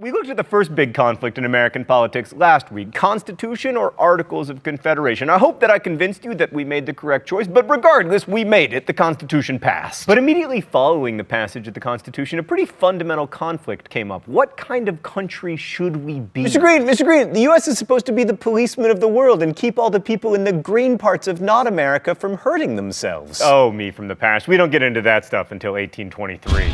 We looked at the first big conflict in American politics last week, Constitution or Articles of Confederation. I hope that I convinced you that we made the correct choice, but regardless, we made it. The Constitution passed. But immediately following the passage of the Constitution, a pretty fundamental conflict came up. What kind of country should we be? Mr. Green, the U.S. is supposed to be the policeman of the world and keep all the people in the green parts of not America from hurting themselves. Oh, me from the past. We don't get into that stuff until 1823.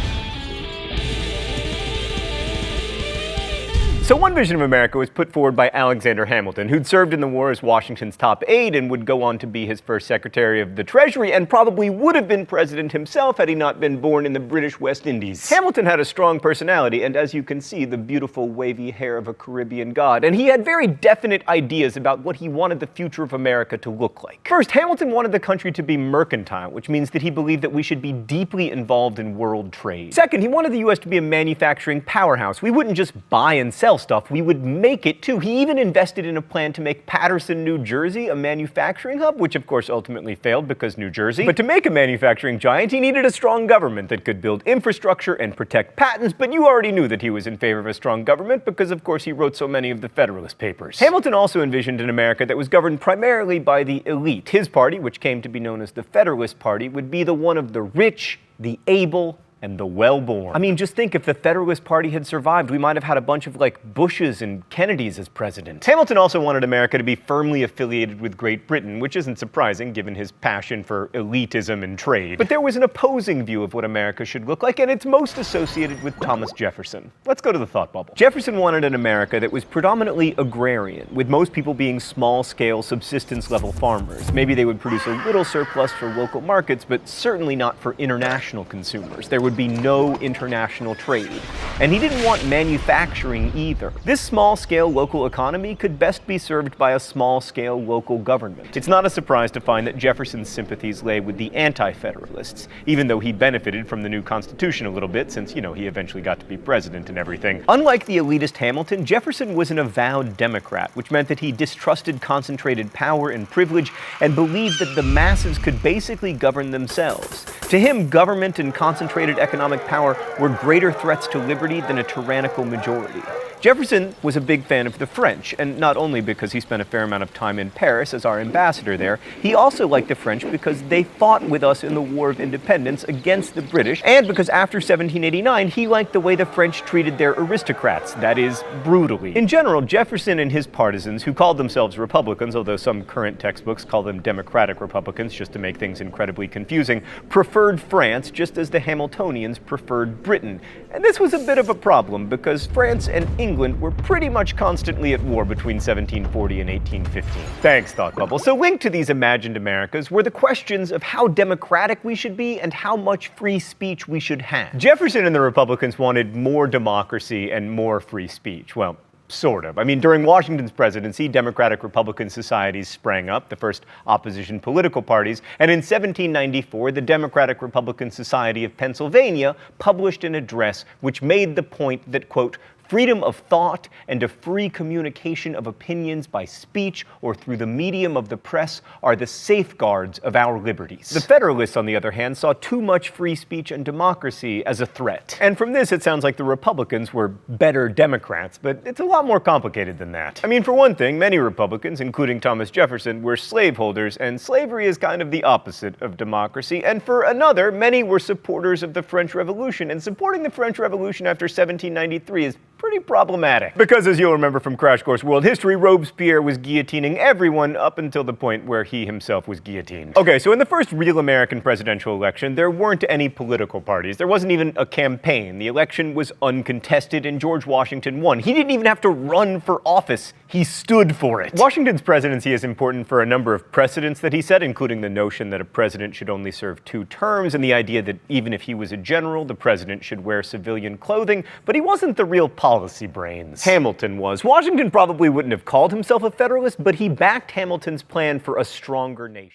So one vision of America was put forward by Alexander Hamilton, who'd served in the war as Washington's top aide and would go on to be his first Secretary of the Treasury and probably would have been president himself had he not been born in the British West Indies. Hamilton had a strong personality and, as you can see, the beautiful wavy hair of a Caribbean god, and he had very definite ideas about what he wanted the future of America to look like. First, Hamilton wanted the country to be mercantile, which means that he believed that we should be deeply involved in world trade. Second, he wanted the U.S. to be a manufacturing powerhouse. We wouldn't just buy and sell stuff, we would make it too. He even invested in a plan to make Paterson, New Jersey a manufacturing hub, which of course ultimately failed because New Jersey. But to make a manufacturing giant, he needed a strong government that could build infrastructure and protect patents, but you already knew that he was in favor of a strong government because of course he wrote so many of the Federalist Papers. Hamilton also envisioned an America that was governed primarily by the elite. His party, which came to be known as the Federalist Party, would be the one of the rich, the able, and the well-born. I mean, just think, if the Federalist Party had survived, we might have had a bunch of, like, Bushes and Kennedys as president. Hamilton also wanted America to be firmly affiliated with Great Britain, which isn't surprising given his passion for elitism and trade. But there was an opposing view of what America should look like, and it's most associated with Thomas Jefferson. Let's go to the thought bubble. Jefferson wanted an America that was predominantly agrarian, with most people being small-scale, subsistence-level farmers. Maybe they would produce a little surplus for local markets, but certainly not for international consumers. There would be no international trade. And he didn't want manufacturing either. This small-scale local economy could best be served by a small-scale local government. It's not a surprise to find that Jefferson's sympathies lay with the anti-federalists, even though he benefited from the new Constitution a little bit since, he eventually got to be president and everything. Unlike the elitist Hamilton, Jefferson was an avowed Democrat, which meant that he distrusted concentrated power and privilege and believed that the masses could basically govern themselves. To him, government and concentrated economic power were greater threats to liberty than a tyrannical majority. Jefferson was a big fan of the French, and not only because he spent a fair amount of time in Paris as our ambassador there, he also liked the French because they fought with us in the War of Independence against the British, and because after 1789, he liked the way the French treated their aristocrats, that is, brutally. In general, Jefferson and his partisans, who called themselves Republicans, although some current textbooks call them Democratic Republicans just to make things incredibly confusing, preferred France just as the Hamiltonians preferred Britain. And this was a bit of a problem because France and England were pretty much constantly at war between 1740 and 1815. Thanks, Thought Bubble. So linked to these imagined Americas were the questions of how democratic we should be and how much free speech we should have. Jefferson and the Republicans wanted more democracy and more free speech. Well, sort of. I mean, during Washington's presidency, Democratic-Republican societies sprang up, the first opposition political parties, and in 1794, the Democratic-Republican Society of Pennsylvania published an address which made the point that, quote, freedom of thought and a free communication of opinions by speech or through the medium of the press are the safeguards of our liberties. The Federalists, on the other hand, saw too much free speech and democracy as a threat. And from this, it sounds like the Republicans were better Democrats, but it's a lot more complicated than that. I mean, for one thing, many Republicans, including Thomas Jefferson, were slaveholders, and slavery is kind of the opposite of democracy. And for another, many were supporters of the French Revolution, and supporting the French Revolution after 1793 is pretty problematic. Because, as you'll remember from Crash Course World History, Robespierre was guillotining everyone up until the point where he himself was guillotined. Okay, so in the first real American presidential election, there weren't any political parties. There wasn't even a campaign. The election was uncontested, and George Washington won. He didn't even have to run for office. He stood for it. Washington's presidency is important for a number of precedents that he set, including the notion that a president should only serve 2 terms, and the idea that even if he was a general, the president should wear civilian clothing, but he wasn't the real policy brains. Hamilton was. Washington probably wouldn't have called himself a Federalist, but he backed Hamilton's plan for a stronger nation.